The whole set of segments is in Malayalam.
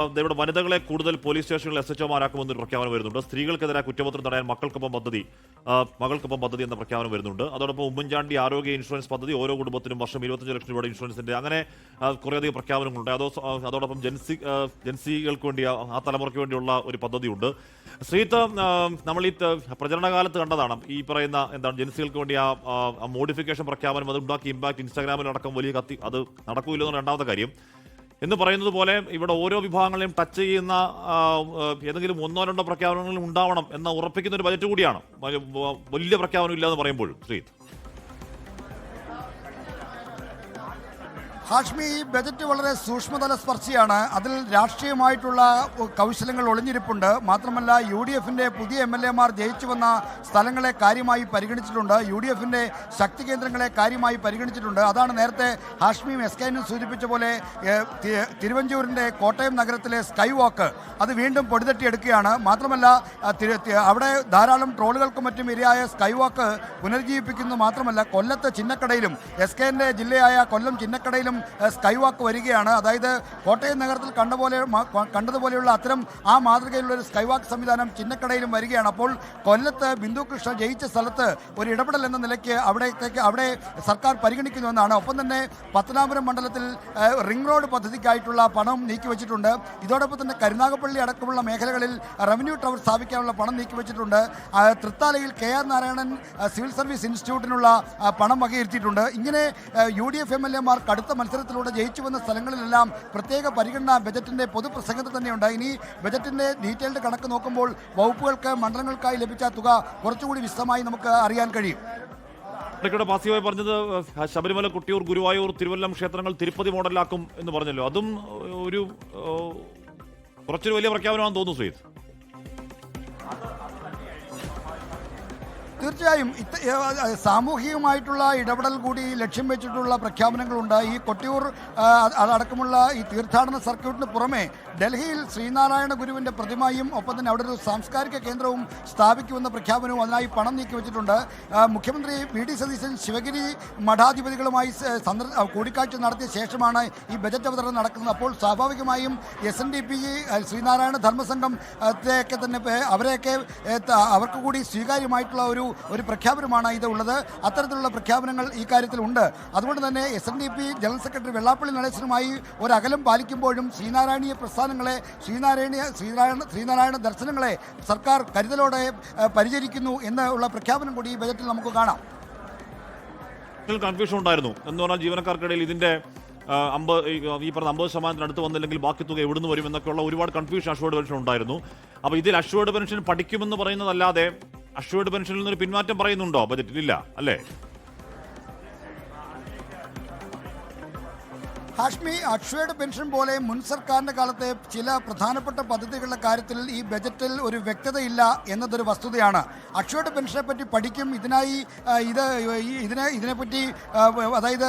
ഇവിടെ വനിതകളെ കൂടുതൽ പോലീസ് സ്റ്റേഷനുകളിൽ SHOമാരാക്കുമെന്നൊരു പ്രഖ്യാപനം വരുന്നുണ്ട്. സ്ത്രീകൾക്കെതിരെ കുറ്റപത്രം തടയാൻ മകൾക്കൊപ്പം പദ്ധതി എന്ന പ്രഖ്യാപനം വരുന്നുണ്ട്. അതോടൊപ്പം ഉമ്മൻചാണ്ടി ആരോഗ്യ ഇൻഷുറൻസ് പദ്ധതി ഓരോ കുടുംബത്തിനും വർഷം 25 ലക്ഷം രൂപയുടെ ഇൻഷുറൻസിന്റെ അങ്ങനെ കുറേയധികം പ്രഖ്യാപനങ്ങളുണ്ട്. അതോടൊപ്പം ജൻസികൾക്ക് വേണ്ടി ആ തലമുറയ്ക്ക് വേണ്ടിയുള്ള ഒരു പദ്ധതിയുണ്ട്. ശ്രീത്ത്, നമ്മൾ ഈ പ്രചരണകാലത്ത് കണ്ടതാണ് ഈ പറയുന്ന എന്താണ് ജൻസികൾക്ക് വേണ്ടി ആ മോഡിഫിക്കേഷൻ പ്രഖ്യാപനം അത് ഉണ്ടാക്കി ഇമ്പാക്ട് ഇൻസ്റ്റാഗ്രാമിലടക്കം വലിയ കത്തി അത് നടക്കൂലെന്നാണ് രണ്ടാമത്തെ കാര്യം. എന്ന് പറയുന്നത് പോലെ ഇവിടെ ഓരോ വിഭാഗങ്ങളെയും ടച്ച് ചെയ്യുന്ന ഏതെങ്കിലും ഒന്നോ രണ്ടോ പ്രഖ്യാപനങ്ങളും ഉണ്ടാവണം എന്ന ഉറപ്പിക്കുന്ന ഒരു ബജറ്റ് കൂടിയാണ്. വലിയ പ്രഖ്യാപനം ഇല്ലാന്ന് പറയുമ്പോഴും ശ്രീ ഹാഷ്മി, ഈ ബജറ്റ് വളരെ സൂക്ഷ്മതല സ്പർശിയാണ്. അതിൽ രാഷ്ട്രീയമായിട്ടുള്ള കൗശലങ്ങൾ ഒളിഞ്ഞിരിപ്പുണ്ട്. മാത്രമല്ല UDFന്റെ പുതിയ MLAമാർ ജയിച്ചു വന്ന സ്ഥലങ്ങളെ കാര്യമായി പരിഗണിച്ചിട്ടുണ്ട്. UDFന്റെ ശക്തി കേന്ദ്രങ്ങളെ കാര്യമായി പരിഗണിച്ചിട്ടുണ്ട്. അതാണ് നേരത്തെ ഹാഷ്മിയും SKനും സൂചിപ്പിച്ച പോലെ തിരുവഞ്ചൂരിൻ്റെ കോട്ടയം നഗരത്തിലെ സ്കൈ വാക്ക് അത് വീണ്ടും പൊടിതട്ടിയെടുക്കുകയാണ്. മാത്രമല്ല അവിടെ ധാരാളം ട്രോളുകൾക്കും മറ്റും ഇരയായ സ്കൈ വാക്ക് പുനരുജ്ജീവിപ്പിക്കുന്നത് മാത്രമല്ല കൊല്ലത്ത് ചിന്നക്കടയിലും SKന്റെ ജില്ലയായ കൊല്ലം ചിന്നക്കടയിലും സ്കൈ വാക്ക് വരികയാണ്. അതായത് കോട്ടയം നഗരത്തിൽ കണ്ടതുപോലെയുള്ള അത്തരം ആ മാതൃകയിലുള്ള ഒരു സ്കൈ വാക്ക് സംവിധാനം ചിന്നക്കടയിലും വരികയാണ്. അപ്പോൾ കൊല്ലത്ത് ബിന്ദു കൃഷ്ണ ജയിച്ച സ്ഥലത്ത് ഒരു ഇടപെടൽ എന്ന നിലയ്ക്ക് അവിടെ സർക്കാർ പരിഗണിക്കുന്നുവെന്നാണ്. ഒപ്പം തന്നെ പത്തനാപുരം മണ്ഡലത്തിൽ റിംഗ് റോഡ് പദ്ധതിക്കായിട്ടുള്ള പണം നീക്കിവെച്ചിട്ടുണ്ട്. ഇതോടൊപ്പം തന്നെ കരുനാഗപ്പള്ളി അടക്കമുള്ള മേഖലകളിൽ റവന്യൂ ടവർ സ്ഥാപിക്കാനുള്ള പണം നീക്കിവെച്ചിട്ടുണ്ട്. തൃത്താലയിൽ KR നാരായണൻ സിവിൽ സർവീസ് ഇൻസ്റ്റിറ്റ്യൂട്ടിനുള്ള പണം വകയിരുത്തിയിട്ടുണ്ട്. ഇങ്ങനെ UDF MLAമാർ കടുത്ത മത്സരത്തിലൂടെ ജയിച്ചു വന്ന സ്ഥലങ്ങളിലെല്ലാം പ്രത്യേക പരിഗണന ബജറ്റിന്റെ പൊതുപ്രസംഗത്തിൽ തന്നെയുണ്ട്. ഇനി ബജറ്റിന്റെ ഡീറ്റെയിൽഡ് കണക്ക് നോക്കുമ്പോൾ വകുപ്പുകൾക്ക് മണ്ഡലങ്ങൾക്കായി ലഭിച്ച തുക കുറച്ചുകൂടി വിശദമായി നമുക്ക് അറിയാൻ കഴിയും. പാസിയായി പറഞ്ഞത് ശബരിമല, കൊട്ടിയൂർ, ഗുരുവായൂർ, തിരുവല്ലം ക്ഷേത്രങ്ങൾ തിരുപ്പതി മോഡലാക്കും എന്ന് പറഞ്ഞല്ലോ. അതും ഒരു കുറച്ചൊരു വലിയ പ്രഖ്യാപനമാണെന്ന് തോന്നുന്നു ശ്രീത്. തീർച്ചയായും സാമൂഹികമായിട്ടുള്ള ഇടപെടൽ കൂടി ലക്ഷ്യം വെച്ചിട്ടുള്ള പ്രഖ്യാപനങ്ങളുണ്ട്. ഈ കൊട്ടിയൂർ അടക്കമുള്ള ഈ തീർത്ഥാടന സർക്യൂട്ടിന് പുറമെ ഡൽഹിയിൽ ശ്രീനാരായണ ഗുരുവിൻ്റെ പ്രതിമയും ഒപ്പം തന്നെ അവിടെ ഒരു സാംസ്കാരിക കേന്ദ്രവും സ്ഥാപിക്കുമെന്ന പ്രഖ്യാപനവും അതിനായി പണം നീക്കിവെച്ചിട്ടുണ്ട്. മുഖ്യമന്ത്രി VD സതീശൻ ശിവഗിരി മഠാധിപതികളുമായി കൂടിക്കാഴ്ച നടത്തിയ ശേഷമാണ് ഈ ബജറ്റ് അവതരണം നടക്കുന്നത്. അപ്പോൾ സ്വാഭാവികമായും SNDP ശ്രീനാരായണ ധർമ്മസംഘം തന്നെ അവർക്ക് കൂടി സ്വീകാര്യമായിട്ടുള്ള ഒരു പ്രഖ്യാപനമാണ് ഇത് ഉള്ളത്. അത്തരത്തിലുള്ള പ്രഖ്യാപനങ്ങൾ ഈ കാര്യത്തിലുണ്ട്. അതുകൊണ്ട് തന്നെ SNDP ജനറൽ സെക്രട്ടറി വെള്ളാപ്പള്ളി നടേശനുമായി ഒരകലം പാലിക്കുമ്പോഴും ശ്രീനാരായണീയ പ്രസ്ഥാനങ്ങളെ ശ്രീനാരായണ ദർശനങ്ങളെ സർക്കാർ കരുതലോടെ പരിചരിക്കുന്നു എന്നുള്ള പ്രഖ്യാപനം കൂടി ഈ ബജറ്റിൽ നമുക്ക് കാണാം. കൺഫ്യൂഷൻ ഉണ്ടായിരുന്നു എന്ന് പറഞ്ഞാൽ ജീവനക്കാർക്കിടയിൽ ഇതിന്റെ ഈ പറഞ്ഞ 50% അടുത്ത് വന്നില്ലെങ്കിൽ ബാക്കി തുക എവിടുന്ന് വരും എന്നൊക്കെയുള്ള ഒരുപാട് കൺഫ്യൂഷൻ അഷ്വേർഡ് പെൻഷൻ ഉണ്ടായിരുന്നു. അപ്പോൾ ഇതിൽ അഷ്വേർഡ് പെൻഷൻ പഠിക്കുമെന്ന് പറയുന്നതല്ലാതെ അഷ്വേർഡ് പെൻഷനിൽ നിന്നൊരു പിന്മാറ്റം പറയുന്നുണ്ടോ ബജറ്റിൽ? ഇല്ല അല്ലേ ഹാഷ്മി? അക്ഷയുടെ പെൻഷൻ പോലെ മുൻ സർക്കാരിൻ്റെ കാലത്തെ ചില പ്രധാനപ്പെട്ട പദ്ധതികളുടെ കാര്യത്തിൽ ഈ ബജറ്റിൽ ഒരു വ്യക്തതയില്ല എന്നതൊരു വസ്തുതയാണ്. അക്ഷയുടെ പെൻഷനെ പറ്റി പഠിക്കും, ഇതിനായി ഇതിനെപ്പറ്റി അതായത്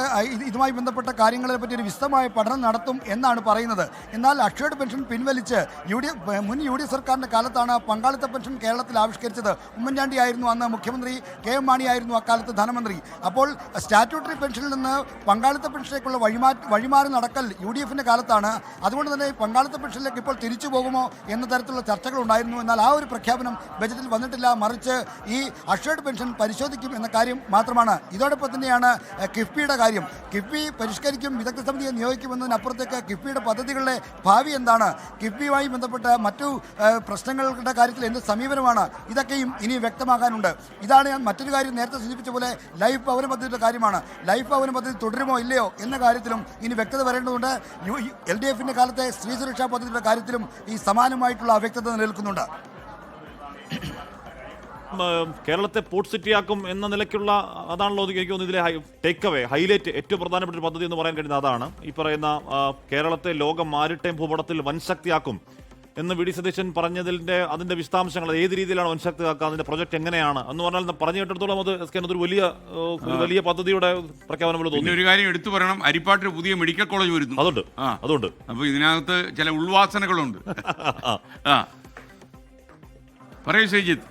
ഇതുമായി ബന്ധപ്പെട്ട കാര്യങ്ങളെ പറ്റി ഒരു വിശദമായ പഠനം നടത്തും എന്നാണ് പറയുന്നത്. എന്നാൽ അക്ഷയുടെ പെൻഷൻ പിൻവലിച്ച് മുൻ UDF സർക്കാരിൻ്റെ കാലത്താണ് പങ്കാളിത്ത പെൻഷൻ കേരളത്തിൽ ആവിഷ്കരിച്ചത്. ഉമ്മൻചാണ്ടി ആയിരുന്നു അന്ന് മുഖ്യമന്ത്രി, KM മാണി ആയിരുന്നു അക്കാലത്ത് ധനമന്ത്രി. അപ്പോൾ സ്റ്റാറ്റ്യൂട്ടറി പെൻഷനിൽ നിന്ന് പങ്കാളിത്ത പെൻഷനിലേക്കുള്ള വഴിമാറി നടക്കൽ UDFന്റെ കാലത്താണ്. അതുകൊണ്ട് തന്നെ പങ്കാളിത്ത പെൻഷനിലേക്ക് ഇപ്പോൾ തിരിച്ചു പോകുമോ എന്ന തരത്തിലുള്ള ചർച്ചകൾ ഉണ്ടായിരുന്നു. എന്നാൽ ആ ഒരു പ്രഖ്യാപനം ബജറ്റിൽ വന്നിട്ടില്ല. മറിച്ച് ഈ അഷേർഡ് പെൻഷൻ പരിശോധിക്കും എന്ന കാര്യം മാത്രമാണ്. ഇതോടൊപ്പം തന്നെയാണ് കിഫ്ബിയുടെ കാര്യം. കിഫ്ബി പരിഷ്കരിക്കും, വിദഗ്ധ സമിതിയെ നിയോഗിക്കുമെന്നതിനപ്പുറത്തേക്ക് കിഫ്ബിയുടെ പദ്ധതികളുടെ ഭാവി എന്താണ്, കിഫ്ബിയുമായി ബന്ധപ്പെട്ട് മറ്റു പ്രശ്നങ്ങളുടെ കാര്യത്തിൽ എന്ത് സമീപനമാണ്, ഇതൊക്കെയും ഇനി വ്യക്തമാകാനുണ്ട്. ഇതാണ് ഞാൻ മറ്റൊരു കാര്യം നേരത്തെ സൂചിപ്പിച്ച പോലെ ലൈഫ് ഭവന പദ്ധതിയുടെ കാര്യമാണ്. ലൈഫ് ഭവന പദ്ധതി തുടരുമോ ഇല്ലയോ എന്ന കാര്യത്തിലും ഇനി വ്യക്തത വരേണ്ടതുണ്ട്. LDFന്റെ കാലത്തെ സ്ത്രീ സുരക്ഷാ പദ്ധതിയുടെ കാര്യത്തിലും ഈ സമാനമായിട്ടുള്ള അവ്യക്തത നിലനിൽക്കുന്നുണ്ട്. കേരളത്തെ പോർട്ട് സിറ്റിയാക്കും എന്ന നിലയ്ക്കുള്ള അതാണല്ലോ എനിക്ക് തോന്നുന്നു ഇതിലെ ടേക്ക് അവേ ഹൈലൈറ്റ് ഏറ്റവും പ്രധാനപ്പെട്ട ഒരു പദ്ധതി എന്ന് പറയാൻ കഴിയുന്ന അതാണ്. ഈ പറയുന്ന കേരളത്തെ ലോക മാരിടൈം ഭൂപടത്തിൽ വൻശക്തിയാക്കും എന്ന് VD സതീശൻ അതിന്റെ വിശദാംശങ്ങൾ ഏത് രീതിയിലാണ് വൻശക്തിയാക്കുക, അതിന്റെ പ്രൊജക്ട് എങ്ങനെയാണ് എന്ന് പറഞ്ഞാൽ പറഞ്ഞു കേട്ടിടത്തോളം അത് ഒരു വലിയ പദ്ധതിയുടെ പ്രഖ്യാപനം പോലെ തോന്നി. ഒരു കാര്യം എടുത്തു പറയണം, അരിപ്പാട്ടിൽ പുതിയ മെഡിക്കൽ കോളേജ് വരുന്നു. അതുകൊണ്ട് അപ്പൊ ഇതിനകത്ത് ചില ഉൾവാസനകളുണ്ട്. പറയൂ ശ്രീജിത്ത്.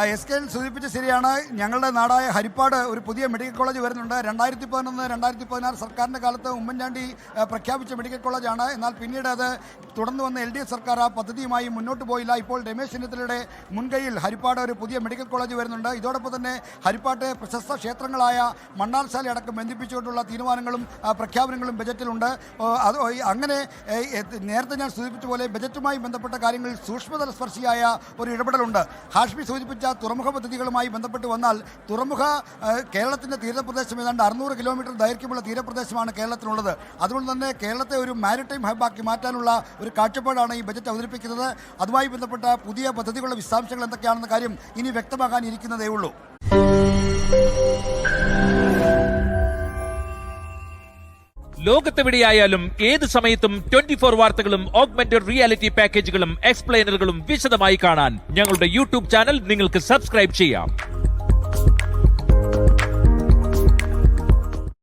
SK സൂചിപ്പിച്ച ശരിയാണ്. ഞങ്ങളുടെ നാടായ ഹരിപ്പാട് ഒരു പുതിയ മെഡിക്കൽ കോളേജ് വരുന്നുണ്ട്. 2011-2016 സർക്കാരിൻ്റെ കാലത്ത് ഉമ്മൻചാണ്ടി പ്രഖ്യാപിച്ച മെഡിക്കൽ കോളേജാണ്. എന്നാൽ പിന്നീട് അത് തുടർന്ന് വന്ന LDF സർക്കാർ ആ പദ്ധതിയുമായി മുന്നോട്ട് പോയില്ല. ഇപ്പോൾ രമേശ് ചെന്നിത്തലയുടെ മുൻകൈയിൽ ഹരിപ്പാട് ഒരു പുതിയ മെഡിക്കൽ കോളേജ് വരുന്നുണ്ട്. ഇതോടൊപ്പം തന്നെ ഹരിപ്പാട്ടെ പ്രശസ്ത ക്ഷേത്രങ്ങളായ മണ്ണാർശാല അടക്കം ബന്ധിപ്പിച്ചുകൊണ്ടുള്ള തീരുമാനങ്ങളും പ്രഖ്യാപനങ്ങളും ബജറ്റിലുണ്ട്. അത് അങ്ങനെ നേരത്തെ ഞാൻ സൂചിപ്പിച്ച പോലെ ബജറ്റുമായി ബന്ധപ്പെട്ട കാര്യങ്ങളിൽ സൂക്ഷ്മതല സ്പർശിയായ ഒരു ഇടപെടലുണ്ട്. ഹാഷ്മി സൂചിപ്പിച്ച തുറമുഖ പദ്ധതികളുമായി ബന്ധപ്പെട്ട് വന്നാൽ തുറമുഖ കേരളത്തിൻ്റെ തീരപ്രദേശം ഏതാണ്ട് 600 കിലോമീറ്റർ ദൈർഘ്യമുള്ള തീരപ്രദേശമാണ് കേരളത്തിനുള്ളത്. അതുകൊണ്ട് തന്നെ കേരളത്തെ ഒരു മാരിടൈം ഹബ്ബാക്കി മാറ്റാനുള്ള ഒരു കാഴ്ചപ്പാടാണ് ഈ ബജറ്റ് അവതരിപ്പിക്കുന്നത്. അതുമായി ബന്ധപ്പെട്ട പുതിയ പദ്ധതികളുടെ വിശദാംശങ്ങൾ എന്തൊക്കെയാണെന്ന കാര്യം ഇനി വ്യക്തമാകാൻ ഇരിക്കുന്നതേ ഉള്ളൂ. ലോകത്തെവിടെയായാലും ഏത് സമയത്തും 24 വാർത്തകളും ഓഗ്മെന്റഡ് റിയാലിറ്റി പാക്കേജുകളും എക്സ്പ്ലെയിനറുകളും വിശദമായി കാണാൻ ഞങ്ങളുടെ യൂട്യൂബ് ചാനൽ നിങ്ങൾക്ക് സബ്സ്ക്രൈബ് ചെയ്യാം.